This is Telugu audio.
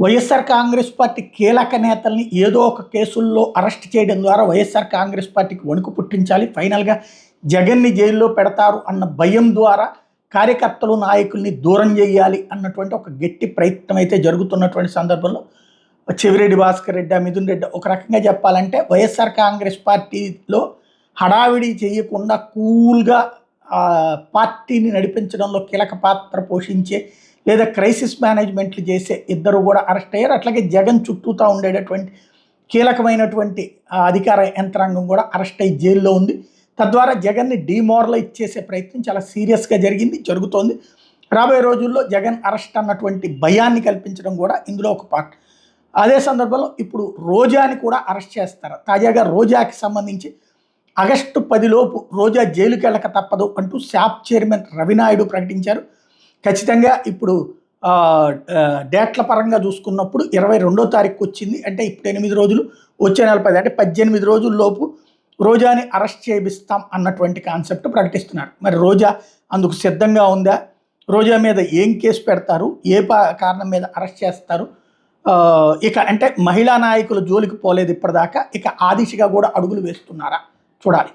వైఎస్ఆర్ కాంగ్రెస్ పార్టీ కీలక నేతల్ని ఏదో ఒక కేసుల్లో అరెస్ట్ చేయడం ద్వారా వైఎస్ఆర్ కాంగ్రెస్ పార్టీకి వణుకు పుట్టించాలి. ఫైనల్గా జగన్ని జైల్లో పెడతారు అన్న భయం ద్వారా కార్యకర్తలు నాయకుల్ని దూరం చేయాలి అన్నటువంటి ఒక గట్టి ప్రయత్నం అయితే జరుగుతున్నటువంటి సందర్భంలో చెవిరెడ్డి భాస్కర్ రెడ్డి, మిథున్ రెడ్డి ఒక రకంగా చెప్పాలంటే వైఎస్ఆర్ కాంగ్రెస్ పార్టీలో హడావిడి చేయకుండా కూల్గా పార్టీని నడిపించడంలో కీలక పాత్ర పోషించే లేదా క్రైసిస్ మేనేజ్మెంట్లు చేసే ఇద్దరు కూడా అరెస్ట్ అయ్యారు. అట్లాగే జగన్ చుట్టూతా ఉండేటటువంటి కీలకమైనటువంటి అధికార యంత్రాంగం కూడా అరెస్ట్ అయ్యి జైల్లో ఉంది. తద్వారా జగన్ని డిమోరలైజ్ చేసే ప్రయత్నం చాలా సీరియస్గా జరుగుతోంది. రాబోయే రోజుల్లో జగన్ అరెస్ట్ అన్నటువంటి భయాన్ని కల్పించడం కూడా ఇందులో ఒక పార్ట్. అదే సందర్భంలో ఇప్పుడు రోజాని కూడా అరెస్ట్ చేస్తారు. తాజాగా రోజాకి సంబంధించి ఆగస్టు 10 లోపు రోజా జైలుకి వెళ్ళక తప్పదు అంటూ శాప్ చైర్మన్ రవినాయుడు ప్రకటించారు. ఖచ్చితంగా ఇప్పుడు డేట్ల పరంగా చూసుకున్నప్పుడు 22వ తారీఖు వచ్చింది. అంటే ఇప్పుడు 8 రోజులు, వచ్చే నెల 10 అంటే 18 రోజుల్లోపు రోజాని అరెస్ట్ చేయిస్తాం అన్నటువంటి కాన్సెప్ట్ ప్రకటిస్తున్నారు. మరి రోజా అందుకు సిద్ధంగా ఉందా? రోజా మీద ఏం కేసు పెడతారు? ఏ కారణం మీద అరెస్ట్ చేస్తారు? ఇక అంటే మహిళా నాయకుల జోలికి పోలేదు ఇప్పటిదాకా. ఇక ఆ దిశగా కూడా అడుగులు వేస్తున్నారా? చూడాలి.